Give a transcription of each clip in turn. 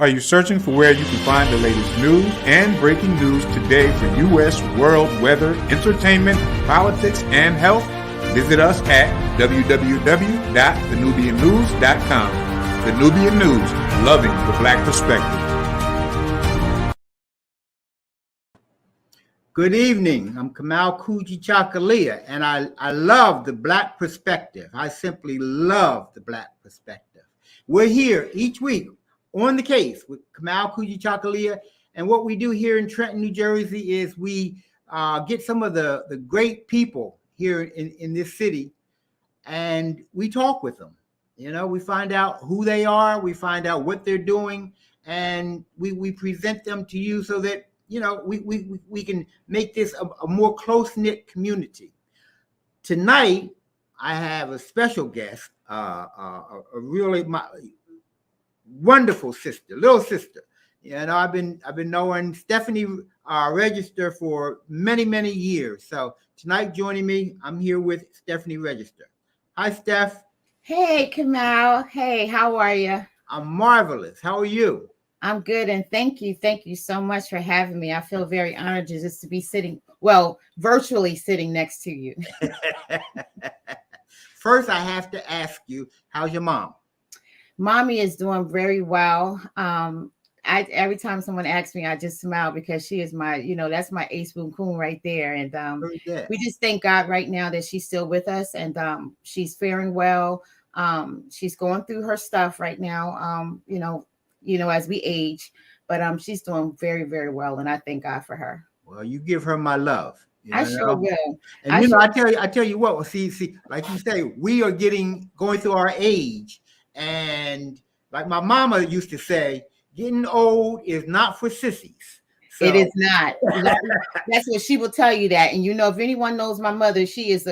Are you searching for where you can find the latest news and breaking news today for U.S., world, weather, entertainment, politics, and health? Visit us at www.thenubiannews.com. The Nubian News, loving the Black perspective. Good evening. I'm Kamau Kujichagulia, and I love the Black perspective. I simply love the Black perspective. We're here each week on the case with Kamau Kujichagulia, and what we do here in Trenton, New Jersey is we get some of the great people here in this city, and we talk with them. You know, we find out who they are, we find out what they're doing, and we present them to you so that, you know, we can make this a more close-knit community. Tonight, I have a special guest, a really wonderful sister, little sister. You know, I've been knowing Stephani Register for many years. So tonight, joining me, I'm here with Stephani Register. Hi, Steph. Hey, Kamau. Hey, how are you? I'm marvelous. How are you? I'm good, and thank you so much for having me. I feel very honored just to be sitting, virtually sitting next to you. First, I have to ask you, how's your mom? Mommy is doing very well. Every time someone asks me, I just smile because she is my, that's my ace boom coon right there. And we just thank God right now that she's still with us, and she's faring well. She's going through her stuff right now, as we age, but she's doing very well, and I thank God for her. Well, you give her my love. I sure will. And I tell you what, see, like you say, we are going through our age, and like my mama used to say, getting old is not for sissies. So. It is not. That's what she will tell you that. And if anyone knows my mother, she is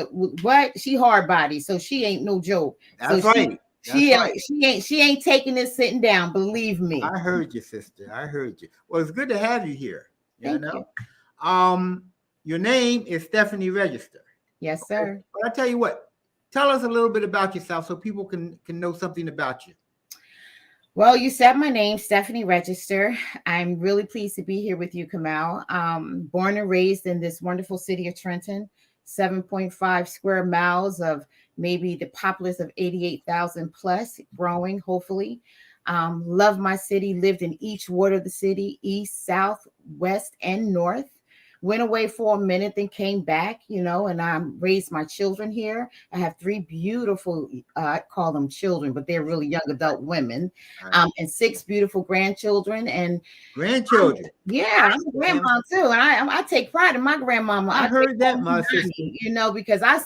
she hard body, so she ain't no joke. That's so right. She ain't taking this sitting down. Believe me. I heard you, sister. I heard you. Well, it's good to have you here. Thank you. Your name is Stephani Register. Yes, sir. But I tell you what, tell us a little bit about yourself so people can know something about you. Well, you said my name, Stephani Register. I'm really pleased to be here with you, Kamau. Born and raised in this wonderful city of Trenton, 7.5 square miles of maybe the populace of 88,000 plus, growing, hopefully. Love my city, lived in each ward of the city, east, south, west, and north. Went away for a minute, then came back, and I raised my children here. I have 3 beautiful, I call them children, but they're really young adult women, and 6 beautiful grandchildren. And grandchildren? I'm a grandma too. And I take pride in my grandmama. I heard that, my sister. Because I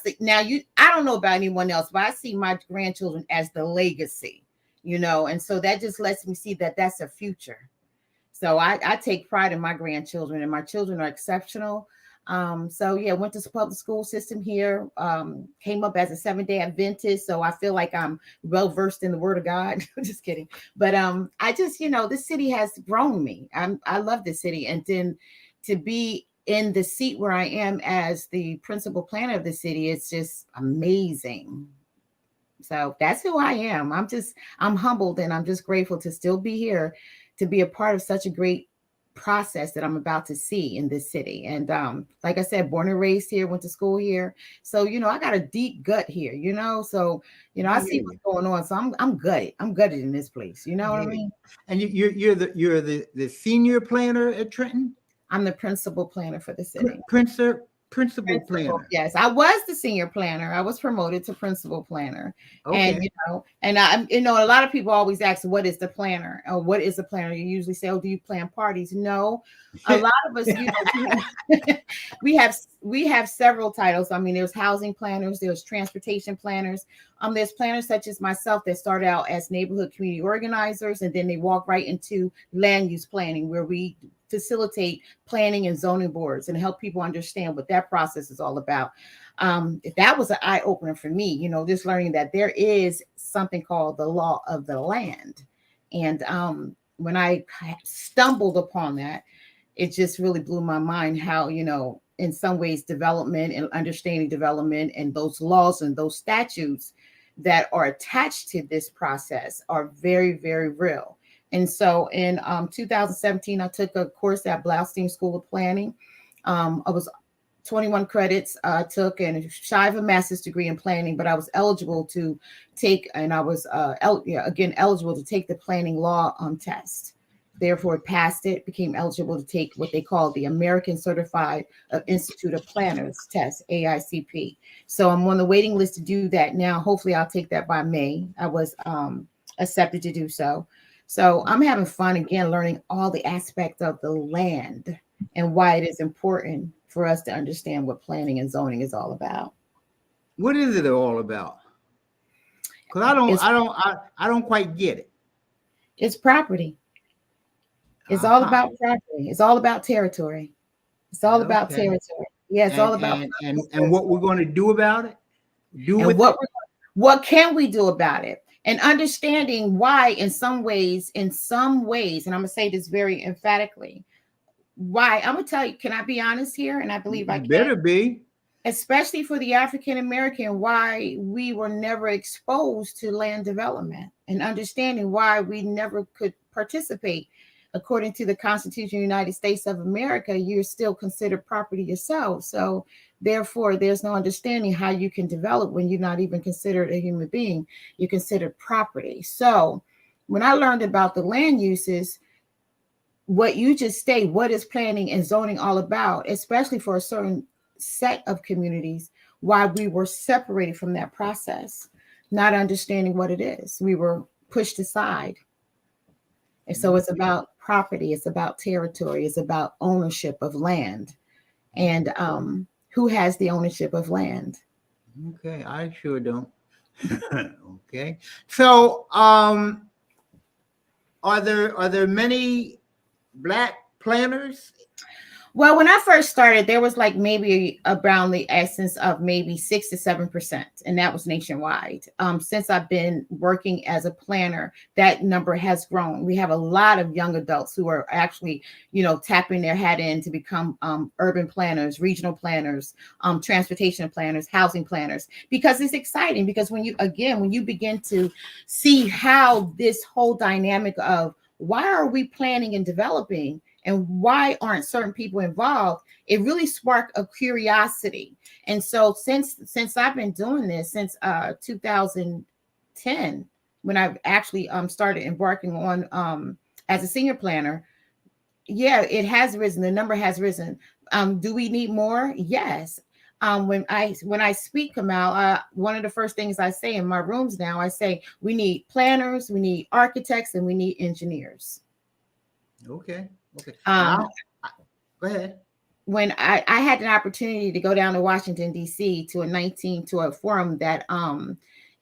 don't know about anyone else, but I see my grandchildren as the legacy, and so that just lets me see that that's a future. So I take pride in my grandchildren, and my children are exceptional. Went to the public school system here, came up as a 7-day Adventist. So I feel like I'm well versed in the word of God. Just kidding. But I just, this city has grown me. I love this city. And then to be in the seat where I am as the principal planner of the city, it's just amazing. So that's who I am. I'm humbled, and I'm just grateful to still be here, to be a part of such a great process that I'm about to see in this city. And like I said, born and raised here, went to school here. So, I got a deep gut here, so, I see what's going on. So I'm gutted. I'm gutted in this place. You know what I mean? And you're the senior planner at Trenton? I'm the principal planner for the city. Principal planner. Yes, I was the senior planner. I was promoted to principal planner. Okay. And a lot of people always ask, what is the planner? Or what is the planner? You usually say, do you plan parties? No. A lot of us, we have several titles. I mean, there's housing planners, there's transportation planners. There's planners such as myself that started out as neighborhood community organizers, and then they walk right into land use planning, where we facilitate planning and zoning boards and help people understand what that process is all about. That was an eye opener for me, just learning that there is something called the law of the land. And when I stumbled upon that, it just really blew my mind how, in some ways, development and understanding development and those laws and those statutes that are attached to this process are very, very real. And so in 2017, I took a course at Blaustein School of Planning. I was 21 credits I took, and shy of a master's degree in planning, but I was eligible to take, and I was eligible to take the planning law test. Therefore, passed it, became eligible to take what they call the American Certified Institute of Planners test, AICP. So I'm on the waiting list to do that now. Hopefully, I'll take that by May. I was accepted to do so. So I'm having fun again, learning all the aspects of the land and why it is important for us to understand what planning and zoning is all about. What is it all about? Because I don't quite get it. It's property. It's all about property. It's all about territory. It's all about territory. Yeah, it's all about and what we're going to do about it. What can we do about it? And understanding why in some ways, and I'm going to say this very emphatically, why. I'm going to tell you, can I be honest here? And I believe I can. Better be. Especially for the African American, why we were never exposed to land development, and understanding why we never could participate. According to the Constitution of the United States of America, you're still considered property yourself. So therefore, there's no understanding how you can develop when you're not even considered a human being. You're considered property. So when I learned about the land uses, what you just state, what is planning and zoning all about, especially for a certain set of communities, why we were separated from that process, not understanding what it is. We were pushed aside. And so it's about property, it's about territory, it's about ownership of land, and who has the ownership of land. Okay, I sure don't. Okay, so are there many Black planners? Well, when I first started, there was like maybe around the essence of maybe 6 to 7%, and that was nationwide. Since I've been working as a planner, that number has grown. We have a lot of young adults who are actually, tapping their hat in to become urban planners, regional planners, transportation planners, housing planners, because it's exciting. Because when you begin to see how this whole dynamic of why are we planning and developing, and why aren't certain people involved, it really sparked a curiosity. And so since I've been doing this since 2010, when I've actually started embarking on as a senior planner, it has risen. The number has risen. Do we need more? Yes. When I speak, Kamau, one of the first things I say in my rooms now, I say we need planners, we need architects, and we need engineers. Okay. Go ahead. When I had an opportunity to go down to Washington, D.C. to a forum that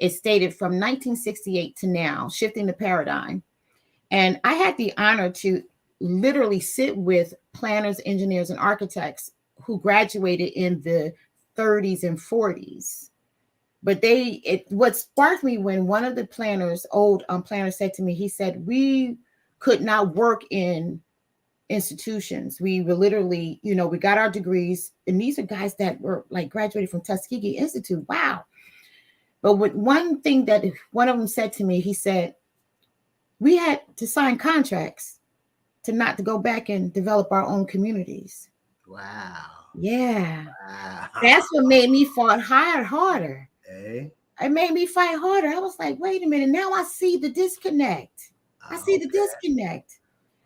is stated from 1968 to now, shifting the paradigm. And I had the honor to literally sit with planners, engineers, and architects who graduated in the 30s and 40s. But what sparked me when one of the planners, old planners, said to me, he said, we could not work in institutions. We were literally, we got our degrees, and these are guys that were like graduated from Tuskegee Institute. Wow. But one thing that one of them said to me, he said, we had to sign contracts to go back and develop our own communities. Wow. Yeah. Wow. That's what made me fight harder. Hey. It made me fight harder. I was like, wait a minute. Now I see the disconnect. I see the disconnect.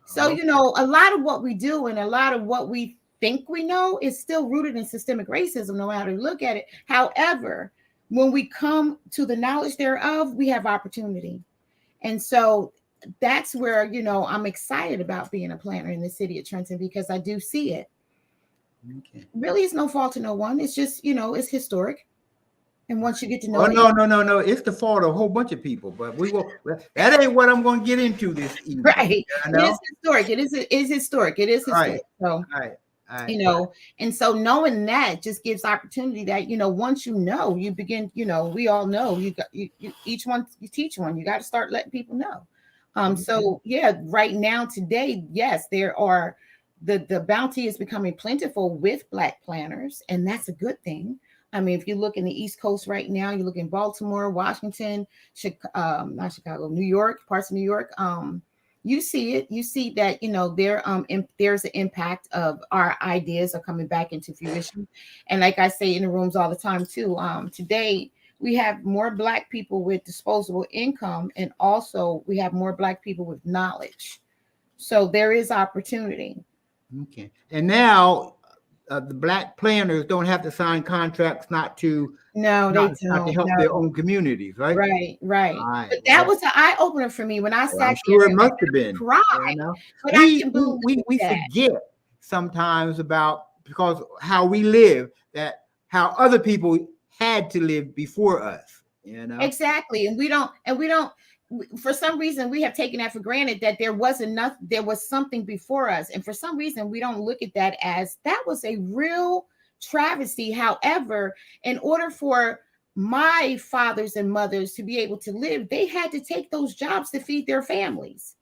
So, a lot of what we do and a lot of what we think we know is still rooted in systemic racism, no matter how you look at it. However, when we come to the knowledge thereof, we have opportunity. And so that's where, I'm excited about being a planner in the city of Trenton, because I do see it. Okay. Really, it's no fault to no one. It's just, it's historic. And once you get to know no. It's the fault of a whole bunch of people, but that ain't what I'm going to get into this evening. Right. It is historic. It is historic. It is historic. All right. And so knowing that just gives opportunity that, once you begin, we all know you teach one, you got to start letting people know. So right now, today, yes, there are the bounty is becoming plentiful with Black planners, and that's a good thing. I mean, if you look in the East Coast right now, you look in Baltimore, Washington, not Chicago, New York, parts of New York, You see it. You see that, there's an impact of our ideas are coming back into fruition. And like I say in the rooms all the time too, today we have more Black people with disposable income, and also we have more Black people with knowledge. So there is opportunity. Okay. And now the Black planners don't have to sign contracts not to No, they not to don't. help their No. own communities, right? Right. All right. But that was an eye opener for me when I Well, I'm sat sure there it and must have been. cried. You know? But I can We that. forget sometimes about, because how we live, that how other people had to live before us. Exactly. And we don't, for some reason, we have taken that for granted that there was something before us. And for some reason, we don't look at that as that was a real travesty. However, in order for my fathers and mothers to be able to live, they had to take those jobs to feed their families.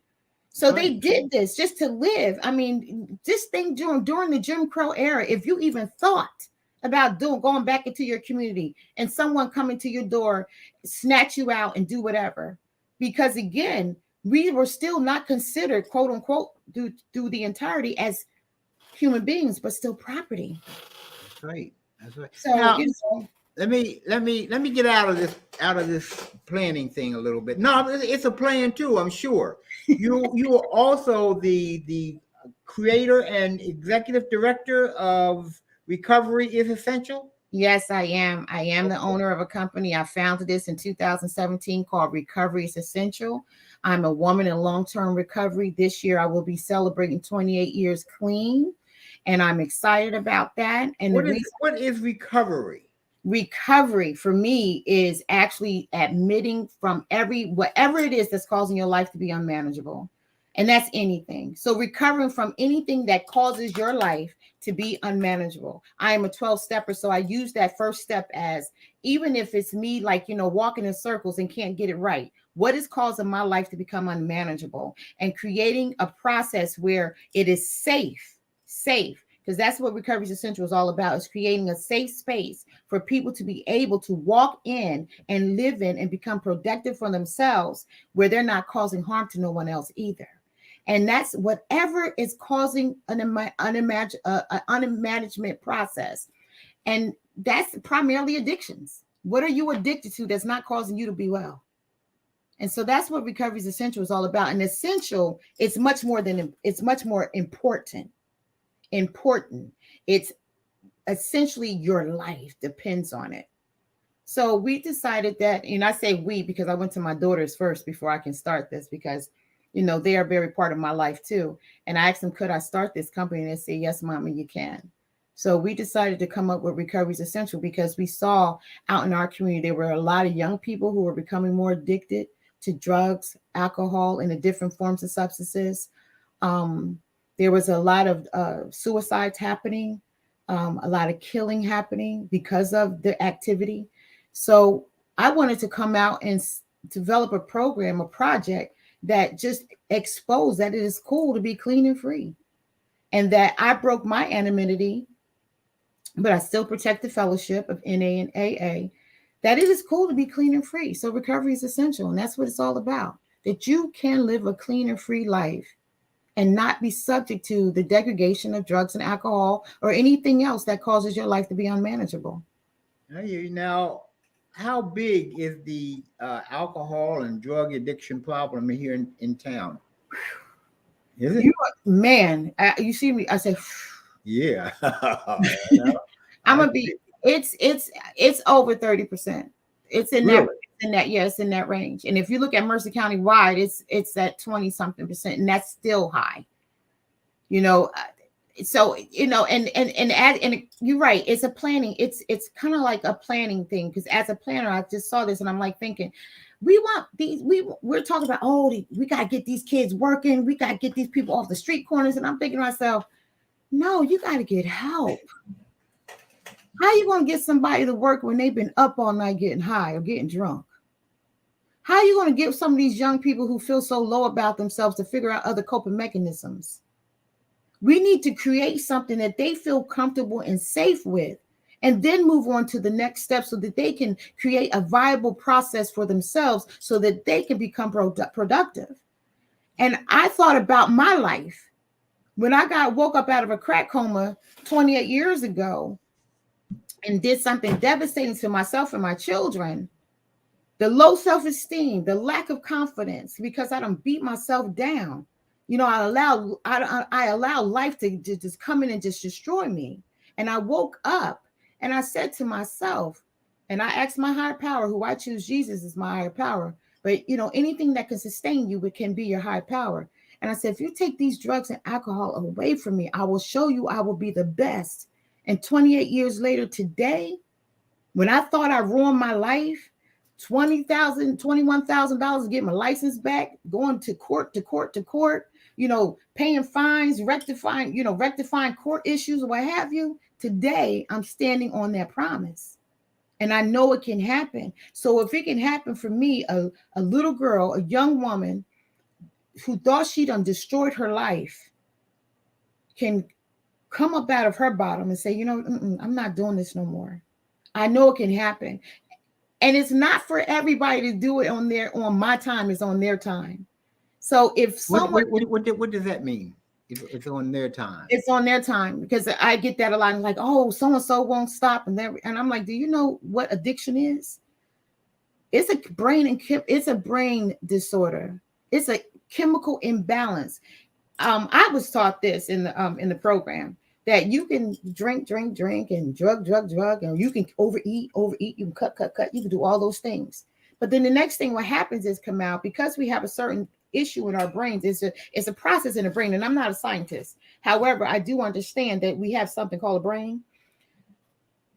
So they did this just to live. I mean, this thing during the Jim Crow era, if you even thought about going back into your community and someone coming to your door, snatch you out and do whatever, because again, we were still not considered, quote unquote, through the entirety as human beings, but still property. That's right. That's right. So now, let me get out of this planning thing a little bit. No, it's a plan too, I'm sure. You are also the creator and executive director of Recovery is Essential. Yes, I am. I am the owner of a company. I founded this in 2017 called Recovery is Essential. I'm a woman in long-term recovery. This year, I will be celebrating 28 years clean, and I'm excited about that. And what is recovery? Recovery for me is actually admitting from whatever it is that's causing your life to be unmanageable. And that's anything. So recovering from anything that causes your life to be unmanageable. I am a 12-stepper, so I use that first step as, even if it's me, walking in circles and can't get it right, what is causing my life to become unmanageable, and creating a process where it is safe, because that's what Recovery is Essential is all about, is creating a safe space for people to be able to walk in and live in and become productive for themselves, where they're not causing harm to no one else either. And that's whatever is causing an unmanagement process. And that's primarily addictions. What are you addicted to that's not causing you to be well? And so that's what Recovery is Essential is all about. And essential, it's much more important. It's essentially your life depends on it. So we decided that, and I say we because I went to my daughters first before I can start this, because they are very part of my life too. And I asked them, could I start this company? And they said, yes, Mama, you can. So we decided to come up with Recovery is Essential because we saw out in our community, there were a lot of young people who were becoming more addicted to drugs, alcohol, and the different forms of substances. There was a lot of suicides happening, a lot of killing happening because of the activity. So I wanted to come out and develop a project that just exposed that it is cool to be clean and free, and that I broke my anonymity, but I still protect the fellowship of NA and AA, that it is cool to be clean and free. So recovery is essential, and that's what it's all about, that you can live a clean and free life and not be subject to the degradation of drugs and alcohol or anything else that causes your life to be unmanageable. Now, how big is the alcohol and drug addiction problem here in town? Is it? You see me, I say, yeah. I'm gonna be, it's over 30%. It's in really? It's in that range. And if you look at Mercer County wide, it's at 20 something percent, and that's still high. So and you're right, it's a planning, it's kind of like a planning thing, because as a planner, I just saw this and I'm like thinking, we're talking about, we got to get these kids working, we got to get these people off the street corners, and I'm thinking to myself, no, you got to get help. How are you going to get somebody to work when they've been up all night getting high or getting drunk? How are you going to get some of these young people who feel so low about themselves to figure out other coping mechanisms? We need to create something that they feel comfortable and safe with, and then move on to the next step so that they can create a viable process for themselves so that they can become productive. And I thought about my life. When I woke up out of a crack coma 28 years ago and did something devastating to myself and my children, the low self-esteem, the lack of confidence, because I don't beat myself down. You know, I allow life to just come in and just destroy me. And I woke up and I said to myself, and I asked my higher power, who I choose Jesus as my higher power. But you know, anything that can sustain you, it can be your higher power. And I said, if you take these drugs and alcohol away from me, I will show you I will be the best. And 28 years later today, when I thought I ruined my life, $20,000, $21,000 to get my license back, going to court, you know, paying fines, rectifying court issues or what have you. Today, I'm standing on that promise. And I know it can happen. So if it can happen for me, a little girl, a young woman who thought she done destroyed her life can come up out of her bottom and say, you know, I'm not doing this no more. I know it can happen. And it's not for everybody to do it on my time. It's on their time. So if someone, what does that mean? If it's on their time, it's on their time, because I get that a lot. I'm like, oh, so-and-so won't stop. And I'm like, do you know what addiction is? It's a brain disorder. It's a chemical imbalance. I was taught this in the program, that you can drink and drug, and you can overeat, you can cut, you can do all those things. But then the next thing what happens is, Kamau, because we have a certain issue in our brains, it's a process in the brain. And I'm not a scientist. However, I do understand that we have something called a brain.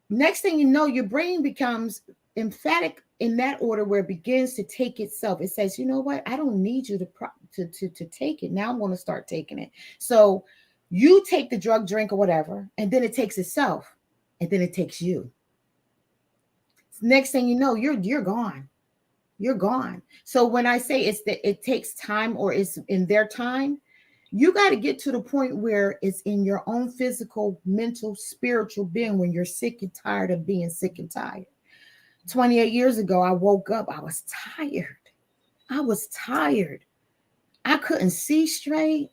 Next thing you know, your brain becomes emphatic in that order, where it begins to take itself. It says, you know what? I don't need you to take it. Now I'm going to start taking it. So you take the drug, drink, or whatever, and then it takes itself, and then it takes you. Next thing you know, you're gone. You're gone. So when I say it's that it takes time, or it's in their time, you got to get to the point where it's in your own physical, mental, spiritual being, when you're sick and tired of being sick and tired. 28 years ago, I woke up. I was tired. I couldn't see straight.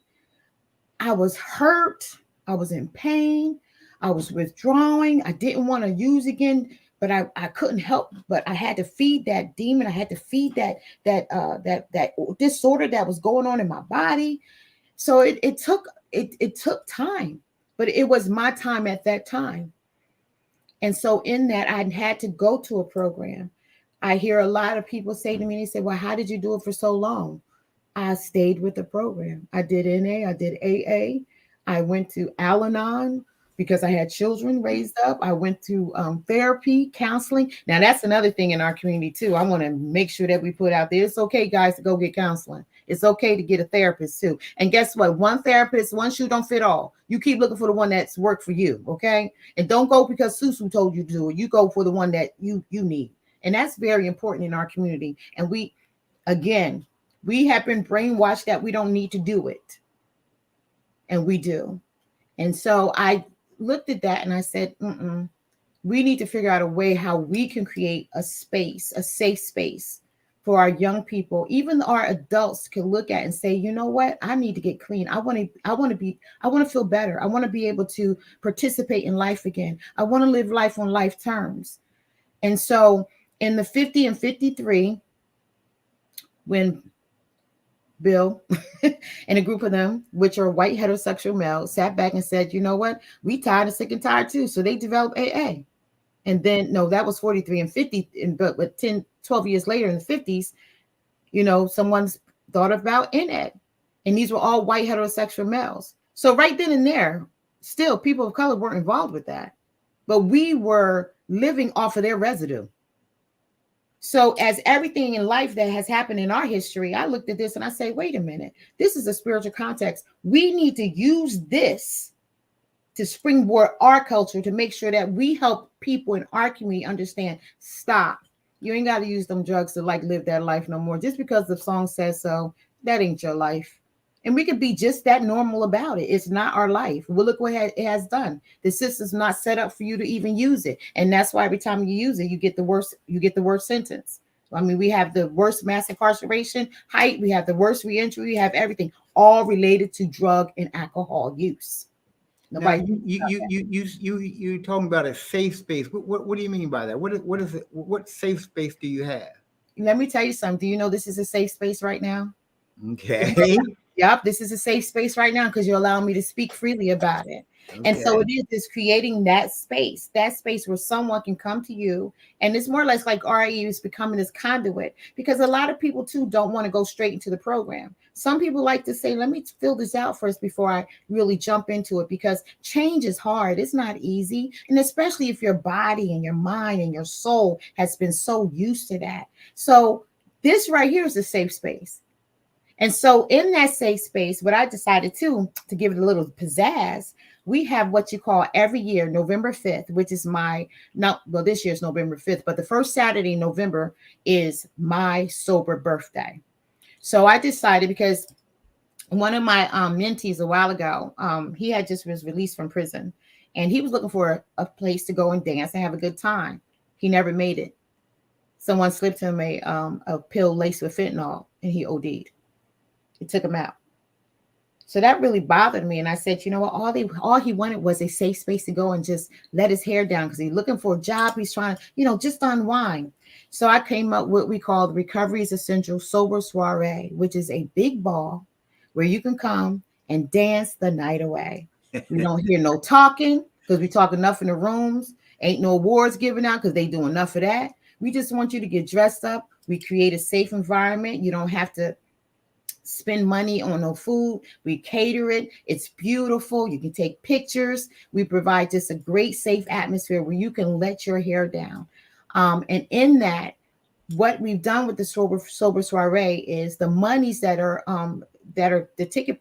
I was hurt. I was in pain. I was withdrawing. I didn't want to use again, but I couldn't help. But I had to feed that demon. I had to feed that disorder that was going on in my body. So it took time, but it was my time at that time. And so in that, I had to go to a program. I hear a lot of people say to me, they say, well, how did you do it for so long? I stayed with the program. I did NA, I did AA. I went to Al-Anon because I had children raised up. I went to therapy, counseling. Now, that's another thing in our community, too. I want to make sure that we put out there, it's okay, guys, to go get counseling. It's okay to get a therapist, too. And guess what? One therapist, one shoe don't fit all. You keep looking for the one that's worked for you, okay? And don't go because Susu told you to do it. You go for the one that you need. And that's very important in our community. And we have been brainwashed that we don't need to do it. And we do. And so I looked at that and I said, we need to figure out a way how we can create a space, a safe space for our young people. Even our adults can look at and say, you know what? I need to get clean. I want to feel better. I want to be able to participate in life again. I want to live life on life terms. And so in the 50 and 53, when Bill and a group of them, which are white heterosexual males, sat back and said, you know what? We tired and sick and tired too. So they developed AA. And then, no, that was 43 and 50. But 10, 12 years later in the 50s, you know, someone's thought about NA. And these were all white heterosexual males. So right then and there, still people of color weren't involved with that. But we were living off of their residue. So as everything in life that has happened in our history, I looked at this and I say, wait a minute, this is a spiritual context. We need to use this to springboard our culture to make sure that we help people in our community understand, stop. You ain't got to use them drugs to like live that life no more. Just because the song says so, that ain't your life. And we could be just that normal about it. It's not our life. Well, look what it has done. The system's not set up for you to even use it. And that's why every time you use it, you get the worst sentence. I mean, we have the worst mass incarceration height. We have the worst reentry. We have everything all related to drug and alcohol use. Nobody. Now, you talking about a safe space. What do you mean by that? What is it? What safe space do you have? Let me tell you something. Do you know this is a safe space right now? Okay. Yep, this is a safe space right now because you're allowing me to speak freely about it. Okay. And so it is creating that space where someone can come to you. And it's more or less like RE is becoming this conduit, because a lot of people too don't want to go straight into the program. Some people like to say, let me fill this out first before I really jump into it, because change is hard. It's not easy. And especially if your body and your mind and your soul has been so used to that. So this right here is a safe space. And so in that safe space, what I decided to give it a little pizzazz, we have what you call every year, November 5th, which is this year's November 5th, but the first Saturday in November is my sober birthday. So I decided, because one of my mentees a while ago, he had just was released from prison, and he was looking for a place to go and dance and have a good time. He never made it. Someone slipped him a pill laced with fentanyl, and he OD'd. It took him out. So that really bothered me. And I said, you know what? All he wanted was a safe space to go and just let his hair down, because he's looking for a job. He's trying to, just unwind. So I came up with what we call the Recovery is Essential Sober Soiree, which is a big ball where you can come and dance the night away. We don't hear no talking, because we talk enough in the rooms. Ain't no awards given out because they do enough of that. We just want you to get dressed up. We create a safe environment. You don't have to spend money on no food. We cater it. It's beautiful. You can take pictures. We provide just a great safe atmosphere where you can let your hair down. And in that, what we've done with the sober soiree is the monies that are the ticket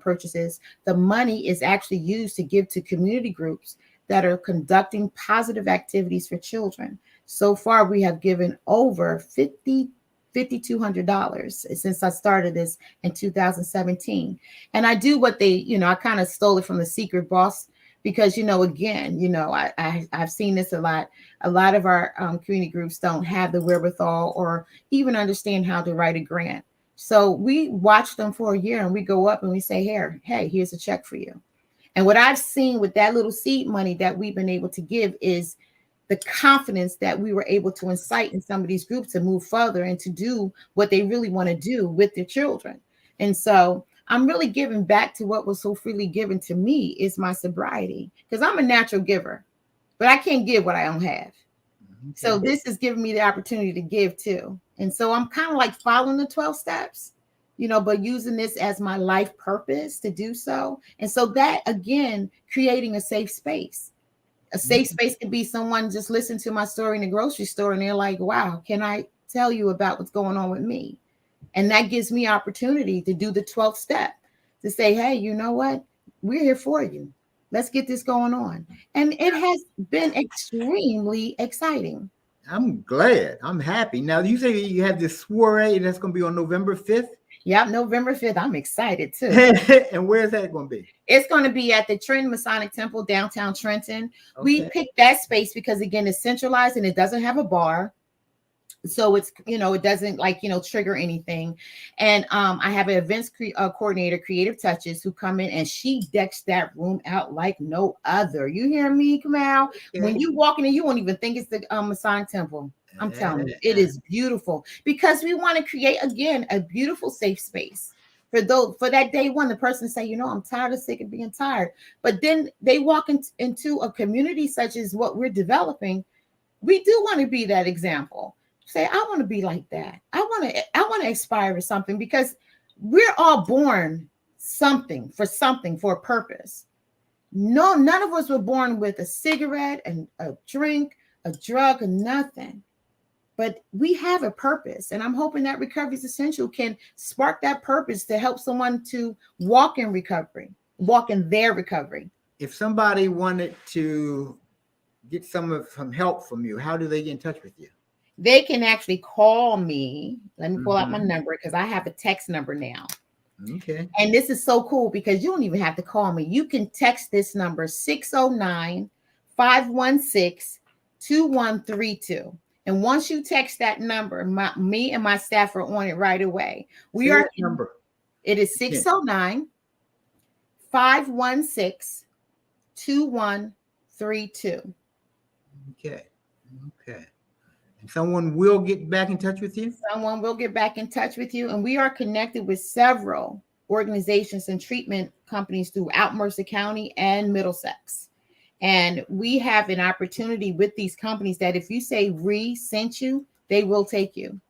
purchases. The money is actually used to give to community groups that are conducting positive activities for children. So far, we have given over $5,200 since I started this in 2017. And I do what I kind of stole it from the secret boss, because, I've seen this a lot. A lot of our community groups don't have the wherewithal or even understand how to write a grant. So we watch them for a year, and we go up and we say, hey, here's a check for you. And what I've seen with that little seed money that we've been able to give is the confidence that we were able to incite in some of these groups to move further and to do what they really want to do with their children. And so I'm really giving back to what was so freely given to me, is my sobriety, because I'm a natural giver, but I can't give what I don't have. Okay. So this is giving me the opportunity to give too. And so I'm kind of like following the 12 steps, but using this as my life purpose to do so. And so that, again, creating a safe space. A safe space could be someone just listen to my story in the grocery store and they're like, wow, can I tell you about what's going on with me? And that gives me opportunity to do the 12th step, to say, hey, you know what? We're here for you. Let's get this going on. And it has been extremely exciting. I'm glad. I'm happy. Now, you say you have this soiree that's going to be on November 5th? Yeah, November 5th. I'm excited too. And where is that going to be? It's going to be at the Trenton Masonic Temple, downtown Trenton. Okay. We picked that space because, again, it's centralized and it doesn't have a bar. So it's, it doesn't trigger anything. And I have an events coordinator, Creative Touches, who come in and she decks that room out like no other. You hear me, Kamau? Okay. When you walk in, you won't even think it's the Masonic Temple. I'm telling you, it is beautiful, because we want to create, again, a beautiful safe space for that day one, the person say, I'm tired of sick of being tired. But then they walk into a community such as what we're developing. We do want to be that example. Say, I want to be like that. I want to aspire to something, because we're all born for a purpose. No, none of us were born with a cigarette and a drink, a drug, and nothing. But we have a purpose, and I'm hoping that Recovery is Essential can spark that purpose to help someone to walk in their recovery. If somebody wanted to get some help from you, how do they get in touch with you? They can actually call me. Let me pull out my number, because I have a text number now. Okay. And this is so cool, because you don't even have to call me. You can text this number, 609-516-2132. And once you text that number, me and my staff are on it right away. Say that number. It is 609-516-2132. Okay. And someone will get back in touch with you? Someone will get back in touch with you. And we are connected with several organizations and treatment companies throughout Mercer County and Middlesex. And we have an opportunity with these companies that if you say sent you, they will take you.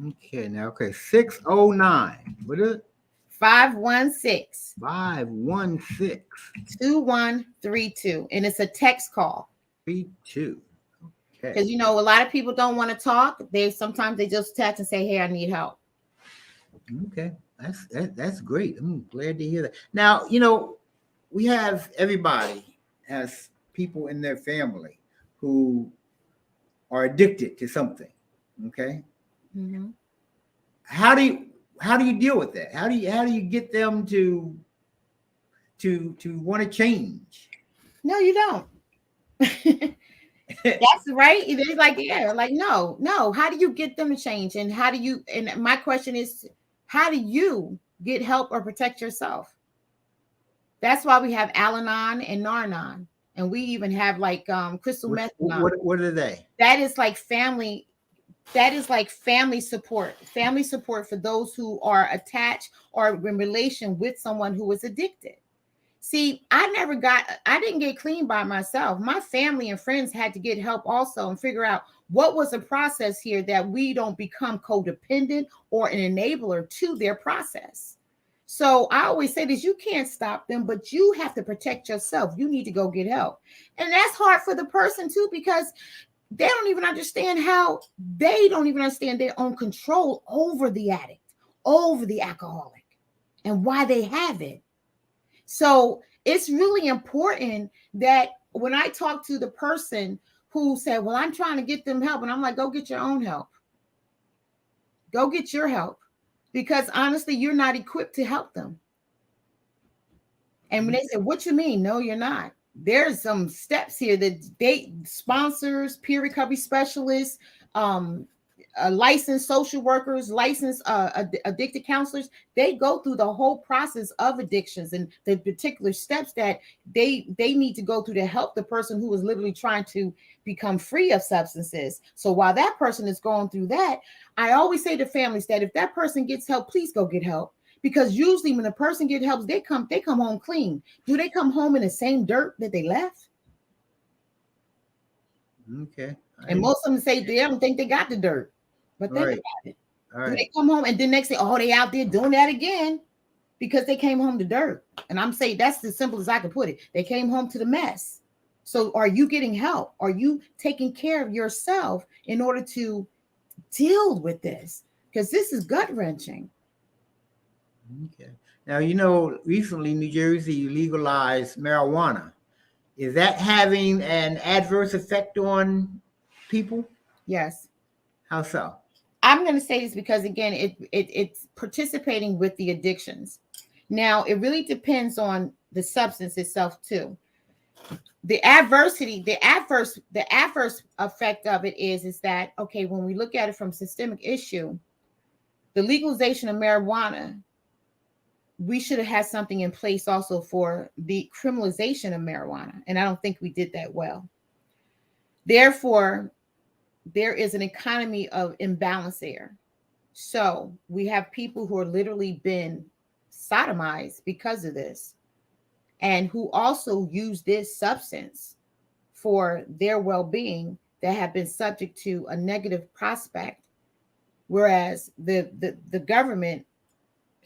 Okay, now, 609. What is it? 516. 516-2132. And it's a text call. 32. Okay. Because, a lot of people don't want to talk. Sometimes they just text and say, hey, I need help. Okay, that's great. I'm glad to hear that. Now, we have everybody has people in their family who are addicted to something. Okay. Mm-hmm. How do you deal with that? How do you get them to want to change? No, you don't. That's right. It is no. How do you get them to change? And my question is, how do you get help or protect yourself? That's why we have Al-Anon and Nar-Anon. And we even have crystal meth. What are they? That is like family support. Family support for those who are attached or in relation with someone who is addicted. See, I didn't get clean by myself. My family and friends had to get help also and figure out what was the process here that we don't become codependent or an enabler to their process. So I always say this, you can't stop them, but you have to protect yourself. You need to go get help. And that's hard for the person too, because they don't even understand their own control over the addict, over the alcoholic, and why they have it. So it's really important that when I talk to the person who said, well, I'm trying to get them help, and I'm like, go get your own help. Go get your help, because honestly, you're not equipped to help them. And when they say, what you mean? No, you're not. There's some steps here that sponsors, peer recovery specialists, licensed social workers, licensed addicted counselors, they go through the whole process of addictions and the particular steps that they need to go through to help the person who is literally trying to become free of substances. So while that person is going through that, I always say to families that if that person gets help, please go get help. Because usually when a person gets help, they come home clean. Do they come home in the same dirt that they left? Okay. And most of them say they don't think they got the dirt, but think about it. All right. They come home and then next thing, they out there doing that again because they came home to dirt. And I'm saying that's as simple as I can put it. They came home to the mess. So are you getting help? Are you taking care of yourself in order to deal with this? Because this is gut-wrenching. Okay. Now, recently New Jersey legalized marijuana. Is that having an adverse effect on people? Yes. How so? I'm going to say this because, again, it's participating with the addictions. Now, it really depends on the substance itself, too. The adverse effect of it is that, okay, when we look at it from a systemic issue, the legalization of marijuana, we should have had something in place also for the criminalization of marijuana. And I don't think we did that well. Therefore, there is an economy of imbalance there. So we have people who are literally been sodomized because of this and who also use this substance for their well-being that have been subject to a negative prospect, whereas the government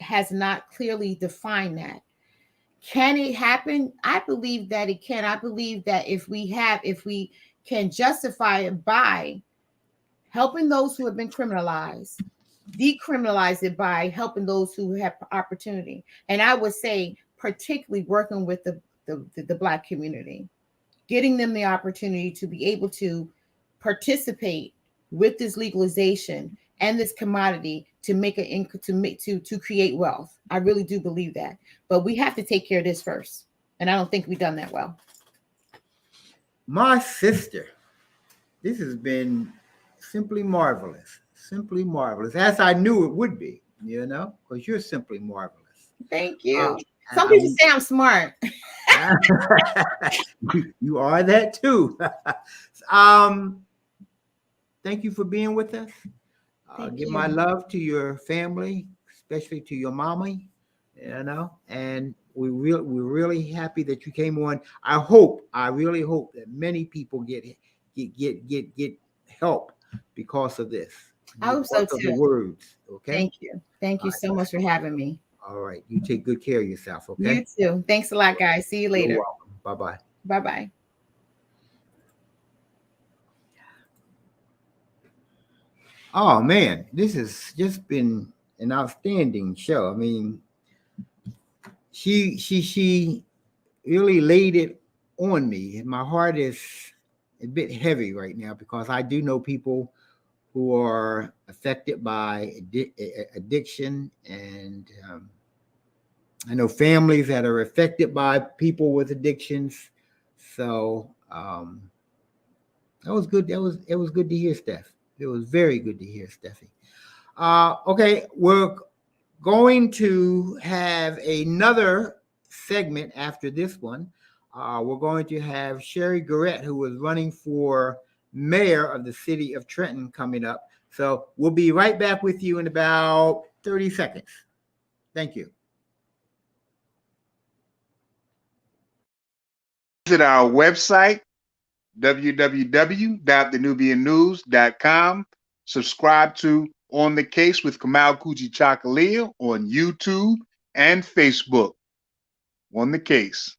has not clearly defined that. Can it happen? I believe that it can. I believe that if we can justify it by helping those who have been criminalized, decriminalize it by helping those who have opportunity. And I would say, particularly working with the Black community, getting them the opportunity to be able to participate with this legalization and this commodity to to create wealth. I really do believe that. But we have to take care of this first. And I don't think we've done that well. My sister This has been simply marvelous. Simply marvelous, as I knew it would be, because you're simply marvelous. Thank you. Uh, Some people say I'm smart. you are that too. Thank you for being with us. Give my love to your family, especially to your mommy, and we're really happy that you came on. I really hope that many people get help because of this. I hope so Because of the too. words. Okay. Thank you so much for having me. All right. You take good care of yourself. Okay. You too. Thanks a lot, guys. See you later. You're welcome. Bye-bye. Bye-bye. Oh man, this has just been an outstanding show. I mean, she really laid it on me. My heart is a bit heavy right now because I do know people who are affected by addiction, and I know families that are affected by people with addictions. So that was good. It was good to hear, Steph. It was very good to hear, Steffi. Okay, we're going to have another segment after this one. We're going to have Cherie Garrette, who is running for mayor of the city of Trenton, coming up. So we'll be right back with you in about 30 seconds. Thank you. Visit our website, www.thenubiannews.com. Subscribe to On the Case with Kamau Kujichagulia on YouTube and Facebook. On the Case.